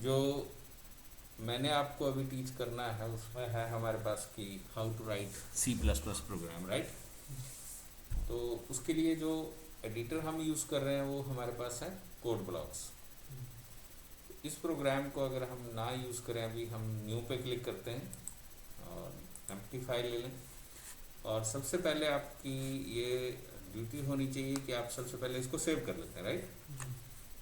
जो मैंने आपको अभी टीच करना है उसमें है हमारे पास कि how to write C++ program, right. तो उसके लिए जो एडिटर हम यूज़ कर रहे हैं वो हमारे पास है कोड ब्लॉक्स। इस प्रोग्राम को अगर हम ना यूज़ करें, अभी हम न्यू पे क्लिक करते हैं और एम्प्टी फाइल ले लें। और सबसे पहले आपकी ये ड्यूटी होनी चाहिए कि आप सबसे पहले इसको सेव कर लेते हैं, राइट।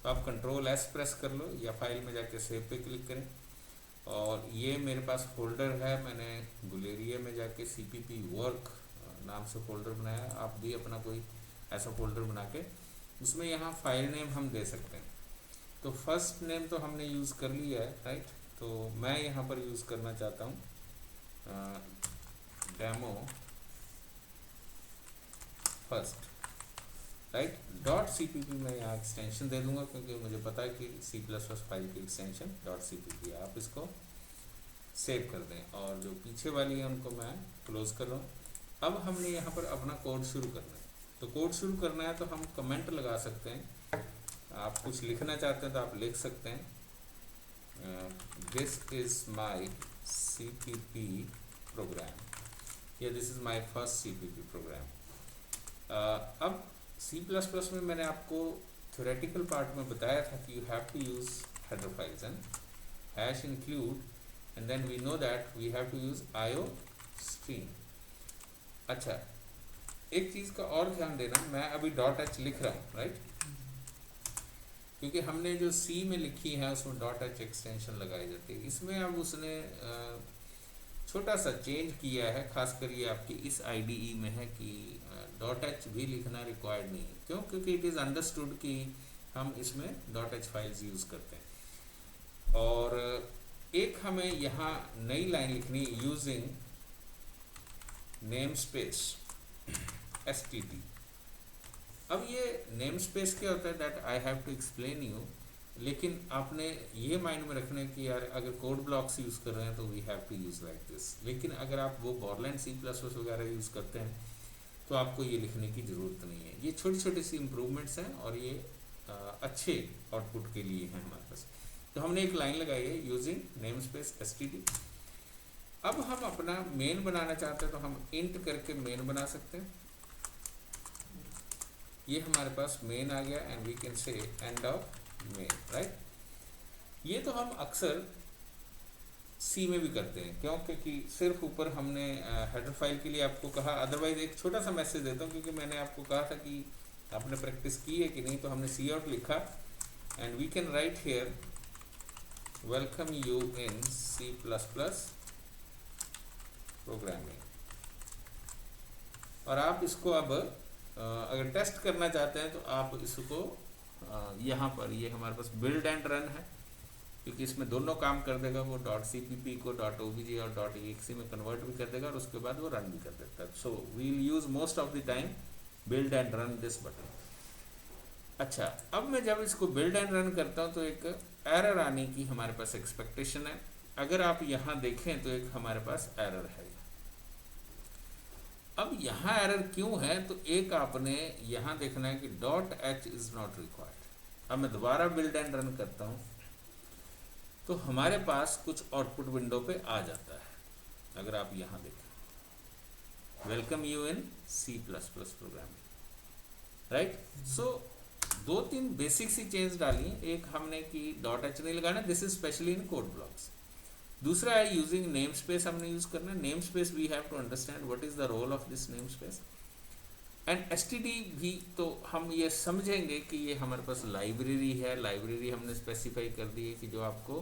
तो आप Ctrl+S प्रेस कर लो या फाइल में जाके सेव पे क्लिक करें। और ये मेरे पास फोल्डर है, मैंने गुलेरिया में जाके CPP वर्क नाम से फोल्डर बनाया। आप भी अपना कोई ऐसा फोल्डर बना के उसमें यहाँ फाइल नेम हम दे सकते हैं। तो फर्स्ट नेम तो हमने यूज़ कर लिया है, राइट। तो मैं यहाँ पर यूज़ करना चाहता हूँ डेमो फर्स्ट, राइट। .cpp मैं यहाँ एक्सटेंशन दे दूंगा क्योंकि मुझे पता है कि C++ फाइल की एक्सटेंशन .cpp है। आप इसको सेव कर दें और जो पीछे वाली है उनको मैं क्लोज कर रहा हूँ। अब हमने यहाँ पर अपना कोड शुरू करना है। तो कोड शुरू करना है तो हम कमेंट लगा सकते हैं। आप कुछ लिखना चाहते हैं तो आप लिख सकते हैं this is my CPP program या this is my first CPP program. अब C++ में मैंने आपको थ्योरेटिकल पार्ट में बताया था कि you have to use header files and hash include and then we know that we have to use IO stream। अच्छा, एक चीज़ का और ध्यान देना, मैं अभी .h लिख रहा हूँ, राइट। क्योंकि हमने जो C में लिखी है उसमें .h एक्सटेंशन लगाई जाती है। इसमें अब उसने छोटा सा चेंज किया है, खासकर ये आपकी इस IDE में है कि .h भी लिखना रिक्वायर्ड नहीं है। क्यों? क्योंकि इट इज़ अंडरस्टूड कि हम इसमें .h फाइल्स यूज़ करते हैं। और एक हमें यहाँ नई लाइन लिखनी, यूजिंग नेम स्पेस std। अब ये नेम स्पेस क्या होता है that I have to explain you, लेकिन आपने ये माइंड में रखना है कि यार अगर कोड ब्लॉक्स यूज़ कर रहे हैं तो we have to use like this. लेकिन अगर आप वो बॉरलैंड C++ वगैरह यूज़ करते हैं तो आपको ये लिखने की ज़रूरत नहीं है। ये छोटी छोटी सी इम्प्रूवमेंट्स हैं और ये अच्छे आउटपुट के लिए हैं हमारे पास। तो हमने एक लाइन लगाई है यूजिंग नेम स्पेस std। अब हम अपना मेन बनाना चाहते हैं तो हम इंट करके मेन बना सकते हैं। ये हमारे पास मेन आ गया and we can say end of main, right. ये तो हम अक्सर C में भी करते हैं। क्यों? क्योंकि सिर्फ ऊपर हमने हेडर फाइल के लिए आपको कहा। अदरवाइज एक छोटा सा मैसेज देता हूँ क्योंकि मैंने आपको कहा था कि आपने प्रैक्टिस की है कि नहीं। तो हमने cout लिखा and we can write here welcome you in C++ programming. और आप इसको अब अगर टेस्ट करना चाहते हैं तो आप इसको यहाँ पर ये हमारे पास बिल्ड एंड रन है क्योंकि इसमें दोनों काम कर देगा। वो .cpp को .obj और .exe में कन्वर्ट भी कर देगा और उसके बाद वो रन भी कर देता है। So we will use most of the time build and run this button. अच्छा, अब मैं जब इसको बिल्ड एंड रन करता हूँ तो एक एरर आने की हमारे पास एक्सपेक्टेशन है। अगर आप यहाँ देखें तो एक हमारे पास एरर है। अब यहाँ एरर क्यों है? तो एक आपने यहाँ देखना है कि .h इज नॉट रिक्वायर्ड। अब मैं दोबारा बिल्ड एंड रन करता हूँ तो हमारे पास कुछ आउटपुट विंडो पे आ जाता है। अगर आप यहाँ देखें welcome you in C++ programming, right. So दो तीन बेसिक सी चेंज डाली। एक हमने कि .h नहीं लगाना, this is specially in code blocks. दूसरा है यूजिंग नेम स्पेस हमने यूज करना है। Namespace we have to understand what is the role of this namespace and std भी। तो हम ये समझेंगे कि ये हमारे पास लाइब्रेरी है। लाइब्रेरी हमने स्पेसिफाई कर दी है कि जो आपको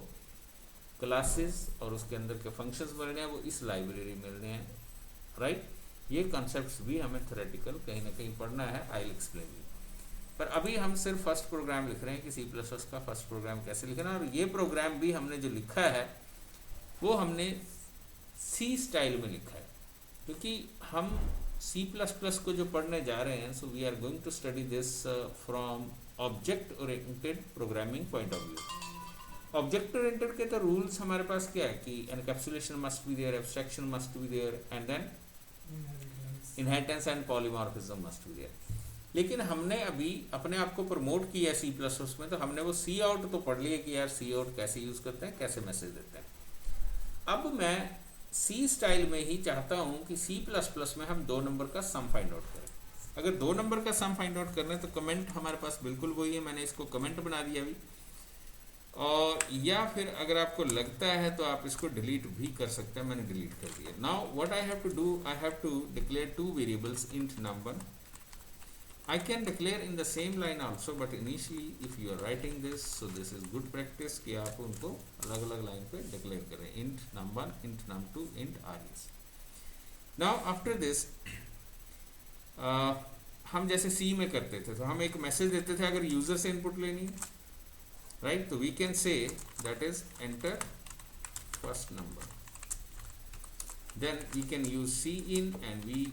क्लासेस और उसके अंदर के फंक्शंस मिलने हैं वो इस लाइब्रेरी में मिलने हैं, राइट। ये कॉन्सेप्ट्स भी हमें थ्योरेटिकल कहीं ना कहीं पढ़ना है। I will explain you. पर अभी हम सिर्फ फर्स्ट प्रोग्राम लिख रहे हैं कि C++ का फर्स्ट प्रोग्राम कैसे लिखना है। और ये प्रोग्राम भी हमने जो लिखा है वो हमने C स्टाइल में लिखा है क्योंकि हम C++ को जो पढ़ने जा रहे हैं। So we are going to study this from object oriented programming point of view. Object oriented के तो रूल्स हमारे पास क्या है कि encapsulation must be there, abstraction must be there and then inheritance and polymorphism must be there. लेकिन हमने अभी अपने आप को प्रमोट किया सी प्लस प्लस में, तो हमने वो सी आउट तो पढ़ लिया कि यार सी आउट कैसे यूज़ करते हैं, कैसे मैसेज देते हैं। अब मैं सी स्टाइल में ही चाहता हूँ कि सी प्लस प्लस में हम 2 नंबर का सम फाइंड आउट करें। अगर 2 नंबर का सम फाइंड आउट करना है तो कमेंट हमारे पास बिल्कुल वही है, मैंने इसको कमेंट बना दिया अभी। और या फिर अगर आपको लगता है तो आप इसको डिलीट भी कर सकते हैं, मैंने डिलीट कर दिया। Now what I have to do, I have to declare 2 variables int num1। I can declare in the same line also, but initially if you are writing this, so this is good practice कि आप उनको अलग अलग line पे declare करें, int num1, int num2, int res। Now after this हम जैसे C में करते थे तो हम एक मैसेज देते थे अगर यूजर से इनपुट लेनी है, राइट, तो we can say that is enter first number, then we can use cin and we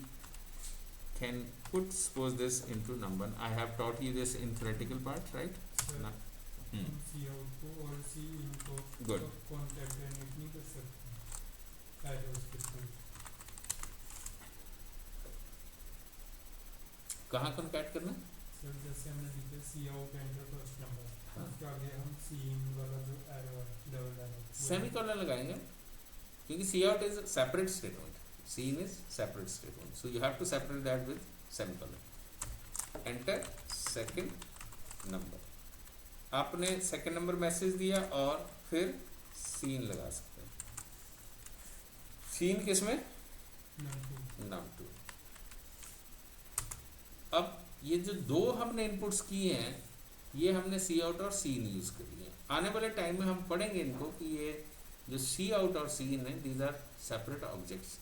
can put suppose this into num1। I have taught you this in theoretical part, right? Sir C out को और C इन को Good. Contact नहीं कर सकते errors के through. कहाँ concat करना है? सर जैसे हमने लिखा सी आउट एंटर फर्स्ट नंबर, हाँ। उसके आगे हम सी इन वाला जो एरर डबल एरर सेमीकोलन लगाएंगे क्योंकि C out is separate statement, C in is separate statement, so you have to separate that with semicolon. Enter second number, आपने सेकंड नंबर मैसेज दिया और फिर सीन लगा सकते हैं। सीन किसमें? num2। अब ये जो 2 हमने इनपुट्स किए हैं ये हमने सी आउट और सी इन यूज कर लिए। आने वाले टाइम में हम पढ़ेंगे इनको कि ये जो सी आउट और सी इन है these are separate objects,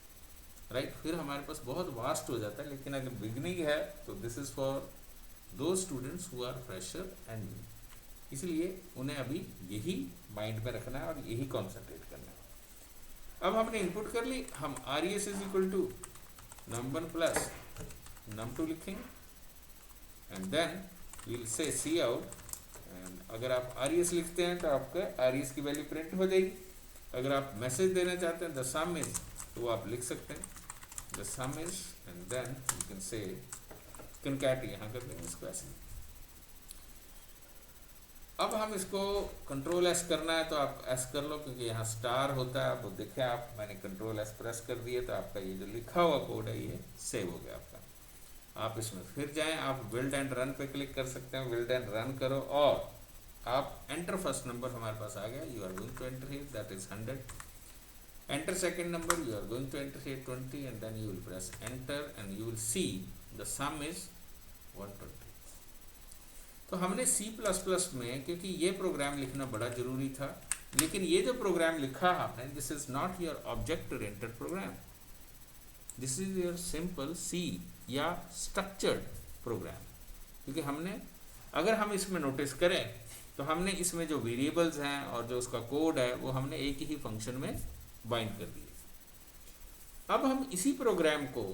right. फिर हमारे पास बहुत वास्ट हो जाता है, लेकिन अगर बिगनिंग है तो this is for those students who are fresher and new, इसलिए उन्हें अभी यही माइंड में रखना है और यही कॉन्सेंट्रेट करना है। अब हमने इनपुट कर ली, हम res is equal to num1 plus num2 लिखेंगे and then will say C out, and अगर आप res लिखते हैं तो आपका res की वैल्यू प्रिंट हो जाएगी। अगर आप मैसेज देना चाहते हैं द सम इज, तो वो आप लिख सकते हैं the sum is and then you can say concat, यहाँ कर देंगे इसको ऐसे। अब हम इसको कंट्रोल एस करना है तो आप एस कर लो, क्योंकि यहाँ स्टार होता है। अब देखें आप, मैंने कंट्रोल एस प्रेस कर दिए तो आपका ये जो लिखा हुआ कोड है ये सेव हो गया आपका। आप इसमें फिर जाएं, आप बिल्ड एंड रन पे क्लिक कर सकते हैं, बिल्ड एंड रन करो और आप एंटर फर्स्ट नंबर हमारे पास आ गया, you are going to enter here that is 100। Enter second number, you are going to enter here 20 and then you will press enter and you will see the sum is 120। तो हमने C++ में, क्योंकि ये programme लिखना बड़ा जरूरी था, लेकिन ये जो प्रोग्राम लिखा आपने, this is not your object oriented program, this is your simple C या स्ट्रक्चर्ड प्रोग्राम। क्योंकि हमने, अगर हम इसमें नोटिस करें तो हमने इसमें जो वेरिएबल्स हैं और जो उसका कोड है वो हमने एक ही फंक्शन में बाइंड कर दिए। अब हम इसी प्रोग्राम को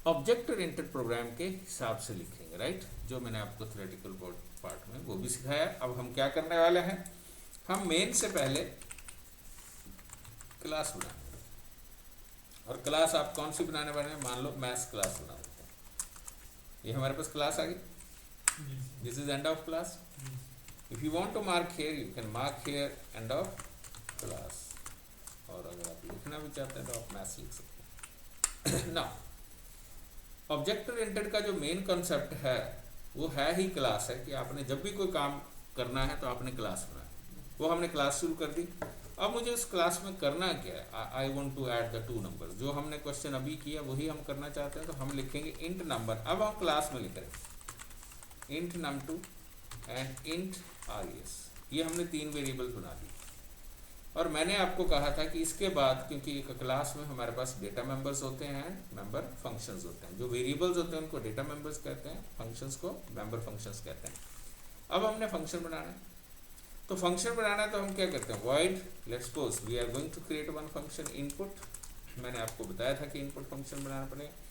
ऑब्जेक्ट ओरिएंटेड प्रोग्राम के हिसाब से लिखेंगे, राइट, जो मैंने आपको थ्योरेटिकल पार्ट में वो भी सिखाया। अब हम क्या करने वाले हैं, हम मेन से पहले क्लास बनाएंगे, और क्लास आप कौन सी बनाने वाले हैं, मान लो मैथ्स क्लास बना देते हैं। ये हमारे पास क्लास आ गई, this is end of class. If you want to mark here you can mark here end of class, और अगर आप लिखना भी चाहते हैं तो आप मैथ्स लिख सकते हैं। ना, ऑब्जेक्ट ओरिएंटेड का जो मेन कॉन्सेप्ट है वो है ही क्लास है, कि आपने जब भी कोई काम करना है तो आपने क्लास बनाया। वो हमने क्लास शुरू कर दी। अब मुझे उस क्लास में करना क्या है, I want to add the 2 number, जो हमने क्वेश्चन अभी किया वही हम करना चाहते हैं, तो हम लिखेंगे इंट नंबर। अब हम क्लास में लिख रहे हैं int num2 and int res, ये हमने 3 वेरिएबल्स बना दी। और मैंने आपको कहा था कि इसके बाद, क्योंकि एक क्लास में हमारे पास डेटा मेंबर्स होते हैं, मेंबर फंक्शंस होते हैं, जो वेरिएबल्स होते हैं उनको डेटा मेंबर्स कहते हैं, फंक्शंस को मेंबर फंक्शंस कहते हैं। अब हमने फंक्शन बनाना है, तो फंक्शन बनाना है तो हम क्या करते हैं, void let's suppose we are going to create one function input. मैंने आपको बताया था कि इनपुट फंक्शन बनाना पड़ेगा।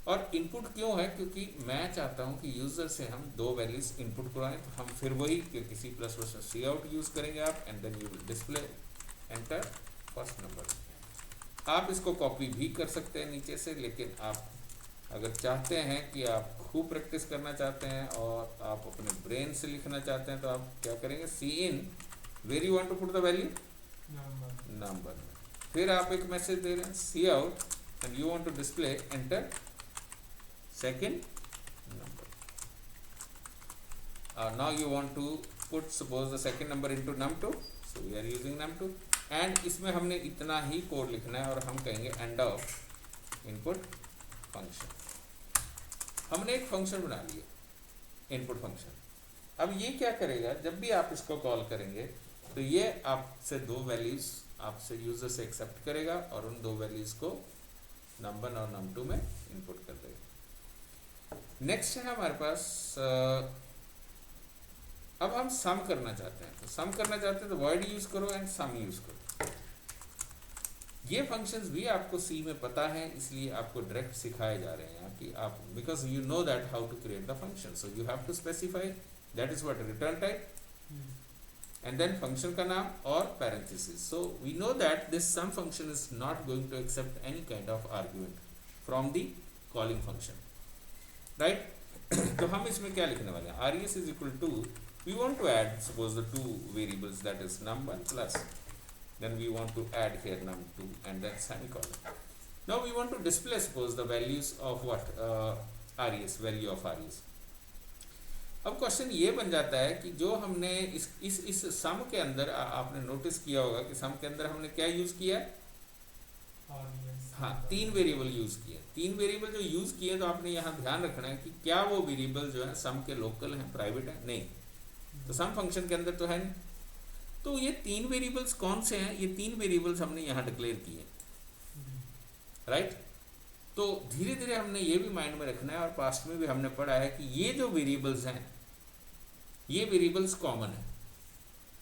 और इनपुट क्यों है, क्योंकि मैं चाहता हूं कि यूजर से हम 2 वैल्यूज इनपुट करवाएं, तो हम फिर वही, क्योंकि C++ में सी आउट यूज करेंगे आप, and then you will display enter first number. आप इसको कॉपी भी कर सकते हैं नीचे से, लेकिन आप अगर चाहते हैं कि आप खूब प्रैक्टिस करना चाहते हैं और आप अपने ब्रेन से लिखना चाहते हैं तो आप क्या करेंगे, C in where you want to put the value number में, फिर आप एक मैसेज दे रहे हैं C out and you want to display enter second number. Now you want to put suppose the second number into num2, so we are using num2 and इसमें हमने इतना ही कोड लिखना है और हम कहेंगे एंड ऑफ इनपुट फंक्शन. हमने एक फंक्शन बना लिया इनपुट फंक्शन. अब ये क्या करेगा, जब भी आप इसको कॉल करेंगे तो ये आपसे दो वैल्यूज आपसे यूजर से एक्सेप्ट करेगा और उन दो वैल्यूज को num1 और num2 में इनपुट कर देगा. नेक्स्ट है हमारे पास अब हम सम करना चाहते हैं, तो सम करना चाहते हैं तो void यूज करो एंड सम यूज करो. ये फंक्शंस भी आपको सी में पता है, इसलिए आपको डायरेक्ट सिखाए जा रहे हैं कि आप because you know that how to create the function, so you have to specify that is what return type and then function का नाम और parenthesis. So we know that this sum function is not going to accept any kind of argument from the calling function, right? तो हम इसमें क्या लिखने वाले हैं, res is equal to, we want to add suppose the two variables, that is num1 plus, then we want to add here num2 and then semicolon. Now we want to display suppose the values of what, res, value of res. अब question ये बन जाता है कि जो हमने इस सम के अंदर आपने नोटिस किया होगा कि सम के अंदर हमने क्या यूज किया है, हाँ, तीन वेरिएबल यूज किए. तीन वेरिएबल जो यूज किए तो आपने यहाँ ध्यान रखना है कि क्या वो वेरिएबल जो है सम के लोकल हैं, प्राइवेट है, नहीं. तो सम फंक्शन के अंदर तो है नहीं. तो ये तीन वेरिएबल्स कौन से हैं, ये तीन वेरिएबल्स हमने यहाँ डिक्लेयर किए, राइट. तो धीरे धीरे हमने ये भी माइंड में रखना है और पास्ट में भी हमने पढ़ा है कि ये जो वेरिएबल्स हैं ये वेरिएबल्स कॉमन है.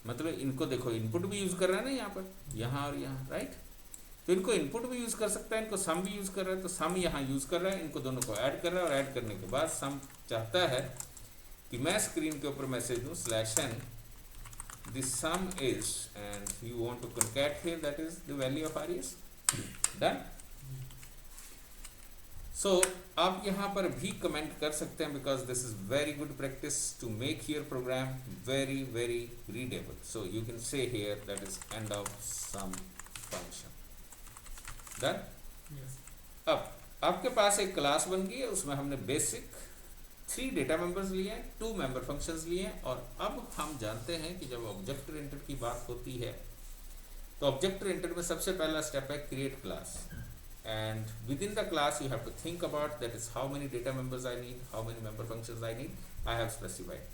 मतलब इनको देखो इनपुट भी यूज कर रहा है ना यहाँ पर, यहाँ और यहाँ, राइट. तो इनको इनपुट भी यूज कर सकता है, इनको सम भी यूज कर रहा है, तो सम यहाँ यूज कर रहा है, इनको दोनों को ऐड कर रहा है और ऐड करने के बाद सम चाहता है कि मैं स्क्रीन के ऊपर मैसेज दूँ /n this sum is and you want to concat here that is the value of res. Done. So आप यहाँ पर भी कमेंट कर सकते हैं because this is very good practice to make your program very very readable. So you can say here that is end of sum function. Done. अब आपके पास एक क्लास बन गई है, उसमें हमने बेसिक 3 डेटा मेंबर्स लिए हैं, 2 मेंबर फंक्शंस लिए हैं. और अब हम जानते हैं कि जब ऑब्जेक्ट ओरिएंटेड की बात होती है तो ऑब्जेक्ट ओरिएंटेड में सबसे पहला स्टेप है create class. And within the class you have to think about that is how many data members I need, how many member functions I need, I have specified.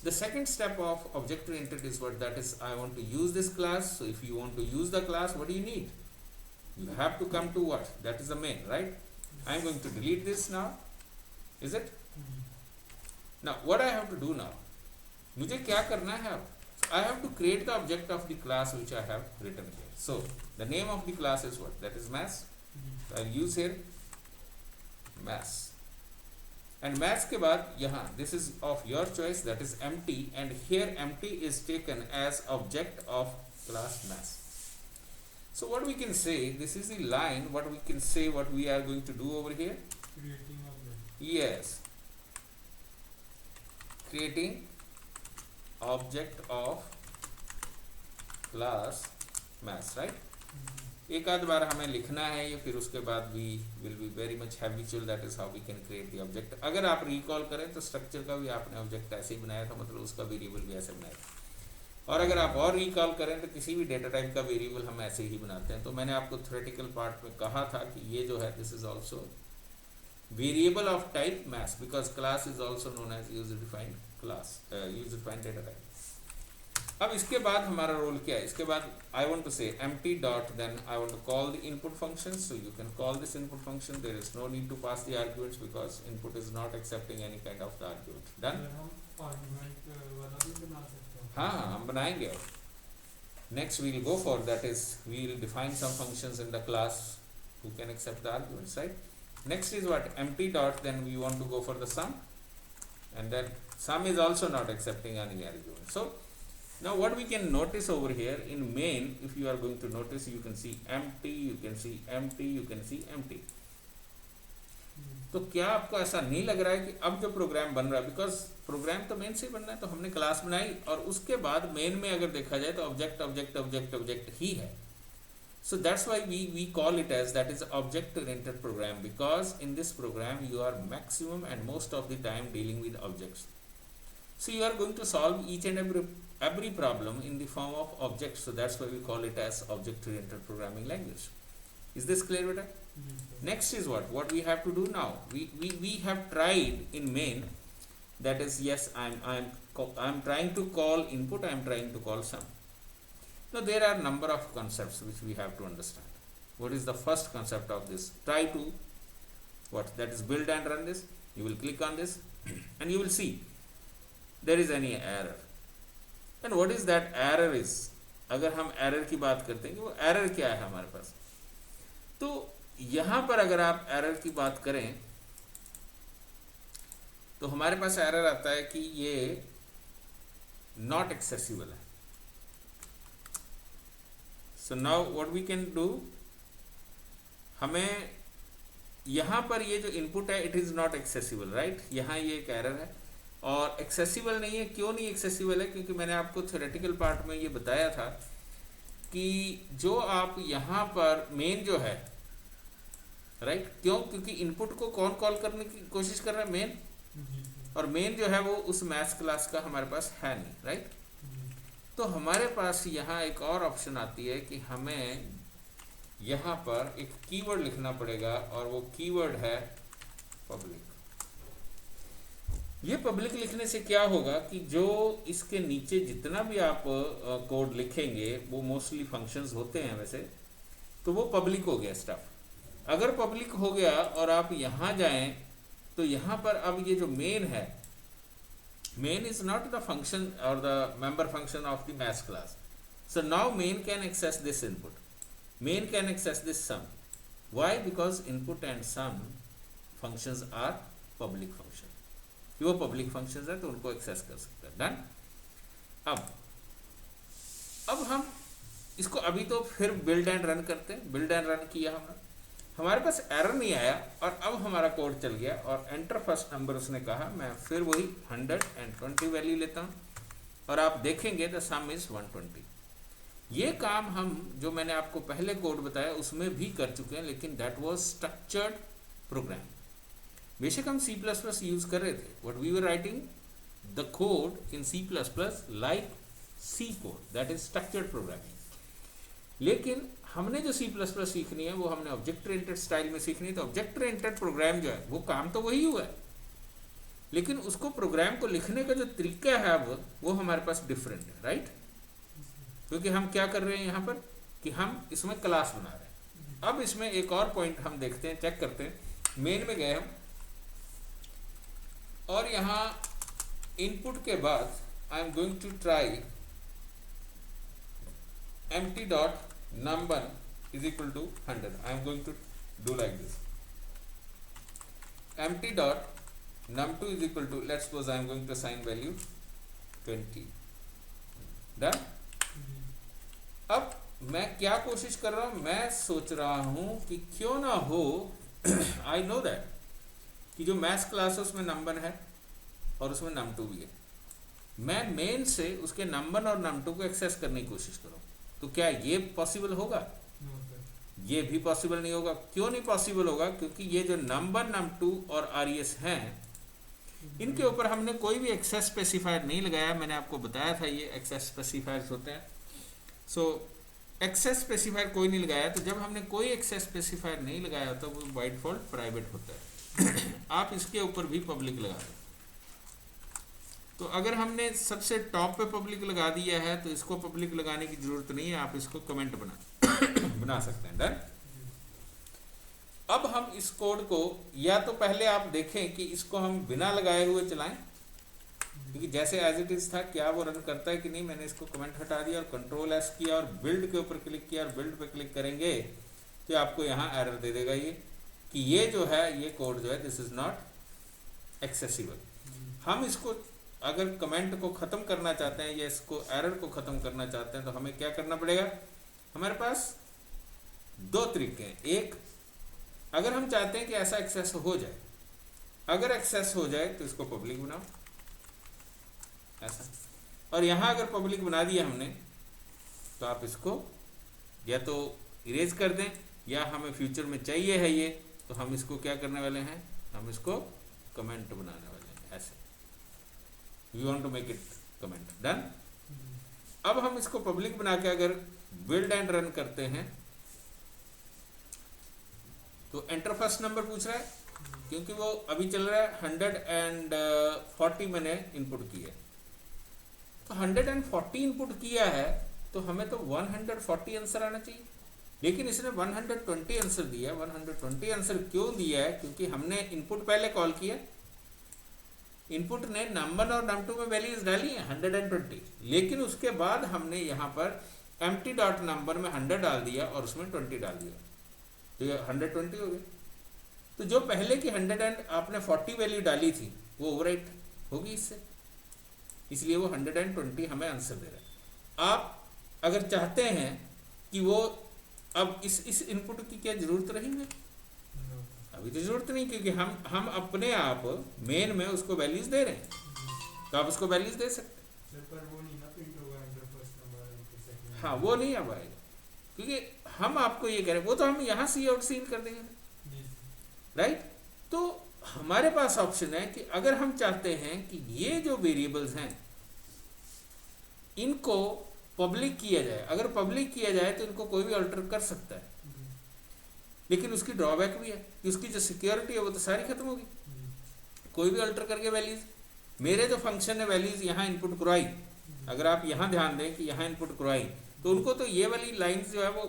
The second step of object oriented is what, that is I want to use this class. So if you want to use the class, what do you need? You have to come to what, that is the main, right? I am going to delete this now, is it? Now what I have to do now, मुझे क्या करना है अब, I have to create the object of the class which I have written here. So the name of the class is what, that is mass. So I'll use here mass and mass के बाद यहाँ this is of your choice, that is empty, and here empty is taken as object of class mass. So what we can say, this is the line, what we can say, what we are going to do over here, creating object. Yes, creating object of class mass, right? एक आध बार हमें लिखना है ये, फिर उसके बाद we will be very much habitual, that is how we can create the object. अगर आप रिकॉल करें तो स्ट्रक्चर का भी आपने ऑब्जेक्ट ऐसे ही बनाया था, मतलब उसका वेरिएबल भी ऐसे बनाया था. और अगर आप और रिकॉल करें तो किसी भी डेटा टाइप का वेरिएबल हम ऐसे ही बनाते हैं. तो मैंने आपको थ्योरेटिकल पार्ट में कहा था कि ये जो है this is also variable of type maths, because class is also known as user defined class, user defined data type. अब इसके बाद हमारा रोल क्या है, इसके बाद I want to say empty dot, then I want to call the input function. So you can call this input function, there is no need to pass the arguments because input is not accepting any kind of the argument. Done. हम argument वाला भी बना सकते हैं. हाँ हम बनाएंगे. Next we will go for, that is we will define some functions in the class who can accept the arguments, right? Next is what, empty dot, then we want to go for the sum, and then sum is also not accepting any argument. So now what we can notice over here in main, if you are going to notice, you can see empty, you can see empty, you can see empty. तो क्या आपको ऐसा नहीं लग रहा है कि अब जो प्रोग्राम बन रहा है, बिकॉज प्रोग्राम तो मेन से ही बनना है, तो हमने क्लास बनाई और उसके बाद मेन में अगर देखा जाए तो ऑब्जेक्ट ऑब्जेक्ट ऑब्जेक्ट ऑब्जेक्ट ही है. So that's why we call it as that is object oriented program, because in this program you are maximum and most of the time dealing with objects. So you are going to solve each and every problem in the form of objects, so that's why we call it as object oriented programming language. Is this clear, beta? Next is what we have to do now. We have tried in main, that is, yes, I'm trying to call input, I'm trying to call sum. Now there are number of concepts which we have to understand. What is the first concept of this? Try to that is build and run this. You will click on this and you will see there is any error. And what is that error is? अगर हम error की बात करते हैं कि वो error क्या है हमारे पास, तो यहाँ पर अगर आप error की बात करें तो हमारे पास error आता है कि ये not accessible है. So now what we can do, हमें यहाँ पर ये जो इनपुट है it is not accessible, right. यहाँ ये एक एरर है और एक्सेसिबल नहीं है. क्यों नहीं एक्सेसिबल है? क्योंकि मैंने आपको थ्योरेटिकल पार्ट में ये बताया था कि जो आप यहाँ पर मेन जो है, राइट, क्यों? क्योंकि इनपुट को कौन कॉल करने की कोशिश कर रहा है? मेन. और मेन जो है वो उस मैथ्स क्लास का हमारे पास है नहीं, राइट. तो हमारे पास यहाँ एक और ऑप्शन आती है कि हमें यहाँ पर एक कीवर्ड लिखना पड़ेगा और वो कीवर्ड है पब्लिक. ये पब्लिक लिखने से क्या होगा कि जो इसके नीचे जितना भी आप कोड लिखेंगे वो मोस्टली फंक्शंस होते हैं वैसे, तो वो पब्लिक हो गया स्टफ. अगर पब्लिक हो गया और आप यहाँ जाएं तो यहाँ पर अब ये जो मेन है, main is not the function or the member function of the maths class. So now main can access this input, main can access this sum. Why? Because input and sum functions are public function. वो public functions है तो उनको access कर सकते हैं. Done? अब हम इसको अभी तो फिर build and run करते हैं. build and run किया हमने, हमारे पास एरर नहीं आया और अब हमारा कोड चल गया और एंटर फर्स्ट नंबर उसने कहा. मैं फिर वही 120 वैल्यू लेता हूँ और आप देखेंगे द सम इज 120. ये काम हम जो मैंने आपको पहले कोड बताया उसमें भी कर चुके हैं, लेकिन दैट वाज स्ट्रक्चर्ड प्रोग्राम. बेशक हम C++ यूज कर रहे थे, but we were writing the code in C++ like C code, that is structured programming. लेकिन हमने जो C++ सीखनी है वो हमने ऑब्जेक्ट ओरिएंटेड स्टाइल में सीखनी है. तो ऑब्जेक्ट ओरिएंटेड प्रोग्राम जो है वो काम तो वही हुआ है, लेकिन उसको प्रोग्राम को लिखने का जो तरीका है अब वो हमारे पास डिफरेंट है, राइट. क्योंकि हम क्या कर रहे हैं यहाँ पर कि हम इसमें क्लास बना रहे हैं. अब इसमें एक और पॉइंट हम देखते हैं, चेक करते हैं. मेन में गए हम और यहाँ इनपुट के बाद I am going to try empty dot num1 is equal to 100. I am going to do like this. Empty dot num2 is equal to, let's suppose I am going to assign value 20. Done? अब मैं क्या कोशिश कर रहा हूँ, मैं सोच रहा हूँ कि क्यों ना हो आई नो दैट कि जो मैथ्स क्लास है उसमें num1 है और उसमें num2 भी है. मैं मेन से उसके num1 और num2 को एक्सेस करने की कोशिश करूँ, तो क्या ये पॉसिबल होगा? ये भी पॉसिबल नहीं होगा. क्यों नहीं पॉसिबल होगा? क्योंकि ये जो num1, num2 और res हैं, इनके ऊपर हमने कोई भी एक्सेस स्पेसिफायर नहीं लगाया. मैंने आपको बताया था ये एक्सेस स्पेसिफायर्स होते हैं. सो एक्सेस स्पेसिफायर कोई नहीं लगाया, तो जब हमने कोई एक्सेस स्पेसिफायर नहीं लगाया तो वो बाय डिफॉल्ट प्राइवेट होता है. आप इसके ऊपर भी पब्लिक लगा दो. तो अगर हमने सबसे टॉप पे पब्लिक लगा दिया है तो इसको पब्लिक लगाने की जरूरत नहीं है, आप इसको कमेंट बना सकते हैं. डन. अब हम इस कोड को या तो पहले आप देखें कि इसको हम बिना लगाए हुए चलाएं, क्योंकि जैसे एज इट इज था क्या वो रन करता है कि नहीं. मैंने इसको कमेंट हटा दिया और कंट्रोल एस किया और बिल्ड के ऊपर क्लिक किया और बिल्ड पे क्लिक करेंगे तो आपको यहाँ एरर दे देगा ये कि ये जो है ये कोड जो है दिस इज नॉट एक्सेसिबल. हम इसको अगर कमेंट को ख़त्म करना चाहते हैं या इसको एरर को ख़त्म करना चाहते हैं तो हमें क्या करना पड़ेगा. हमारे पास दो तरीके हैं. एक, अगर हम चाहते हैं कि ऐसा एक्सेस हो जाए अगर एक्सेस हो जाए तो इसको पब्लिक बनाओ ऐसा। और यहाँ अगर पब्लिक बना दिया हमने तो आप इसको या तो इरेज कर दें, या हमें फ्यूचर में चाहिए है ये तो हम इसको क्या करने वाले हैं, हम इसको कमेंट बनाने वाले हैं ऐसे। We want to make it comment done. अब हम इसको पब्लिक बना के अगर बिल्ड एंड रन करते हैं तो एंटर फर्स्ट नंबर पूछ रहा है, क्योंकि वो अभी चल रहा है 140 मैंने इनपुट किया है। तो 140 इनपुट किया है तो हमें तो 140 आंसर आना चाहिए, लेकिन इसने 120 आंसर दिया। 120 आंसर क्यों दिया है, क्योंकि हमने इनपुट पहले कॉल किया, इनपुट ने num1 और num2 में वैल्यूज डाली है 120, लेकिन उसके बाद हमने यहाँ पर empty डॉट नंबर में 100 डाल दिया और उसमें 20 डाल दिया, तो ये 120 हो गया। तो जो पहले की 100 एंड आपने 40 वैल्यू डाली थी वो ओवरराइट होगी इससे, इसलिए वो 120 हमें आंसर दे रहा है। आप अगर चाहते हैं कि वो अब इस इनपुट की क्या जरूरत रही है, अभी तो जरूरत नहीं, क्योंकि हम अपने आप मेन में उसको वैल्यूज दे रहे हैं, तो आप उसको वैल्यूज दे सकते हैं। पर वो नहीं ना प्रिंट होगा एंटर फर्स्ट नंबर। हाँ वो नहीं अब आएगा, क्योंकि हम आपको ये कह रहे हैं, वो तो हम यहाँ सी आउट सीन कर देंगे ना, राइट। तो हमारे पास ऑप्शन है कि अगर हम चाहते हैं कि ये जो वेरिएबल्स हैं इनको पब्लिक किया जाए, अगर पब्लिक किया जाए तो इनको कोई भी अल्टर कर सकता है, लेकिन उसकी ड्रॉबैक भी है कि उसकी जो सिक्योरिटी है वो तो सारी खत्म होगी। कोई भी अल्टर करके वैल्यूज, मेरे जो फंक्शन है वैल्यूज यहाँ इनपुट करवाई, अगर आप यहाँ ध्यान दें कि यहाँ इनपुट करवाई तो उनको तो ये वाली लाइंस जो है वो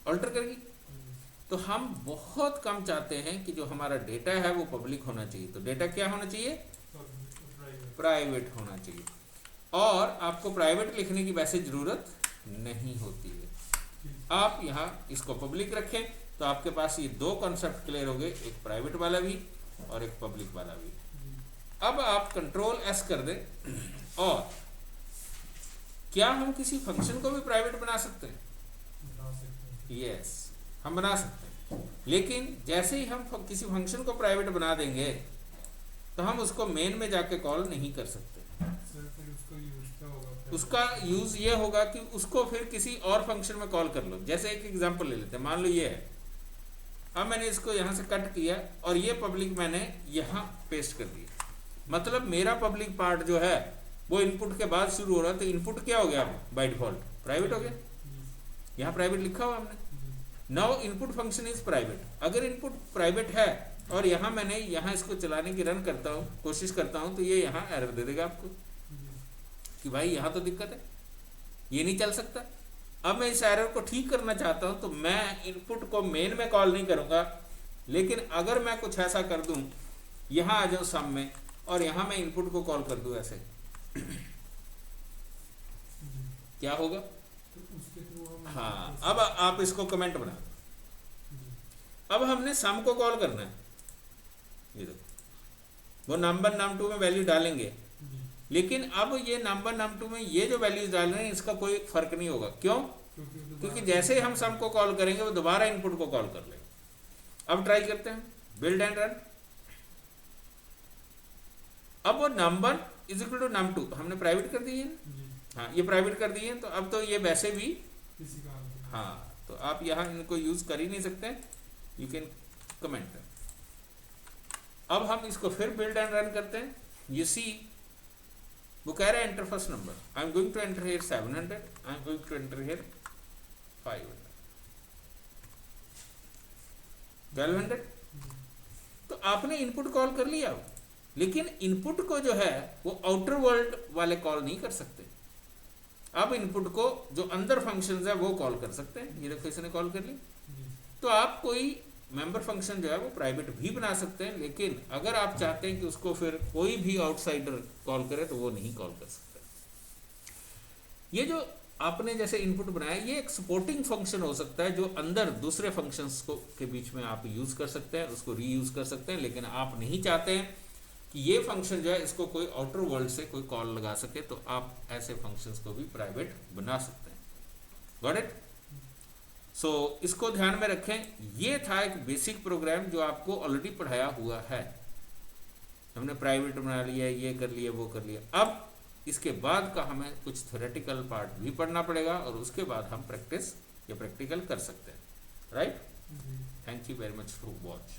अल्टर करेगी। तो हम बहुत कम चाहते हैं कि जो हमारा डेटा है वो पब्लिक होना चाहिए। तो डेटा क्या होना चाहिए, प्राइवेट होना चाहिए, और आपको प्राइवेट लिखने की वैसे जरूरत नहीं होती है। आप यहाँ इसको पब्लिक रखें तो आपके पास ये दो कॉन्सेप्ट क्लियर हो गए, एक प्राइवेट वाला भी और एक पब्लिक वाला भी। अब आप कंट्रोल एस कर दें, और क्या हम किसी फंक्शन को भी प्राइवेट बना सकते हैं? यस, हम बना सकते हैं, लेकिन जैसे ही हम किसी फंक्शन को प्राइवेट बना देंगे तो हम उसको मेन में जाके कॉल नहीं कर सकते। उसका यूज ये होगा कि उसको फिर किसी और फंक्शन में कॉल कर लो। जैसे एक एग्जांपल ले लेते हैं, मान लो ये है, अब मैंने इसको यहाँ से कट किया और ये पब्लिक मैंने यहाँ पेस्ट कर दिया, मतलब मेरा पब्लिक पार्ट जो है वो इनपुट के बाद शुरू हो रहा है। तो इनपुट क्या हो गया बाय डिफॉल्ट, प्राइवेट हो गया, यहाँ प्राइवेट लिखा हुआ हमने। Now input function is private. अगर इनपुट प्राइवेट है और यहाँ मैंने यहाँ इसको चलाने की रन करता हूँ, कोशिश करता हूँ, तो ये यहाँ एरर दे देगा आपको कि भाई यहाँ तो दिक्कत है, ये नहीं चल सकता। अब मैं इस एरर को ठीक करना चाहता हूँ तो मैं इनपुट को मेन में कॉल नहीं करूँगा, लेकिन अगर मैं कुछ ऐसा कर दूँ, यहाँ आ जाऊँ सम में और यहाँ मैं इनपुट को कॉल कर दूँ ऐसे, क्या होगा? हाँ, अब आप इसको कमेंट बना दो। अब हमने सम को कॉल करना है, ये देखो वो नंबर num2 में वैल्यू डालेंगे, लेकिन अब ये नंबर num2 में ये जो वैल्यूज डाल रहे हैं इसका कोई फर्क नहीं होगा। क्यों? क्योंकि जैसे ही हम सम को कॉल करेंगे वो दोबारा इनपुट को कॉल कर लेगा। अब ट्राई करते हैं, बिल्ड एंड रन। अब वो number is equal to num2 हमने प्राइवेट कर दी है, हाँ ये प्राइवेट कर दी है, तो अब तो ये वैसे भी हाँ, तो आप यहाँ इनको यूज कर ही नहीं सकते, यू कैन कमेंट। अब हम इसको फिर बिल्ड एंड रन करते हैं। यू सी वो कह रहा है enter first number, I am going to enter here 700, I am going to enter here 500, 1200। तो आपने इनपुट कॉल कर लिया, लेकिन इनपुट को जो है वो आउटर वर्ल्ड वाले कॉल नहीं कर सकते। अब इनपुट को जो अंदर फंक्शंस है वो कॉल कर सकते हैं। ये देखो इसने कॉल कर ली। तो आप कोई मेंबर फंक्शन जो है वो प्राइवेट भी बना सकते हैं, लेकिन अगर आप चाहते हैं कि उसको फिर कोई भी आउटसाइडर कॉल करे तो वो नहीं कॉल कर सकता। ये जो आपने जैसे इनपुट बनाया, ये एक सपोर्टिंग फंक्शन हो सकता है जो अंदर दूसरे फंक्शंस को के बीच में आप यूज कर सकते हैं, उसको रीयूज कर सकते हैं, लेकिन आप नहीं चाहते हैं कि ये फंक्शन जो है इसको कोई आउटर वर्ल्ड से कोई कॉल लगा सके, तो आप ऐसे फंक्शंस को भी प्राइवेट बना सकते हैं। Got it? सो इसको ध्यान में रखें। ये था एक बेसिक प्रोग्राम जो आपको ऑलरेडी पढ़ाया हुआ है। हमने प्राइवेट बना लिया, ये कर लिया, वो कर लिया। अब इसके बाद का हमें कुछ थ्योरेटिकल पार्ट भी पढ़ना पड़ेगा और उसके बाद हम प्रैक्टिस या प्रैक्टिकल कर सकते हैं, राइट। जी। Thank you very much to watch.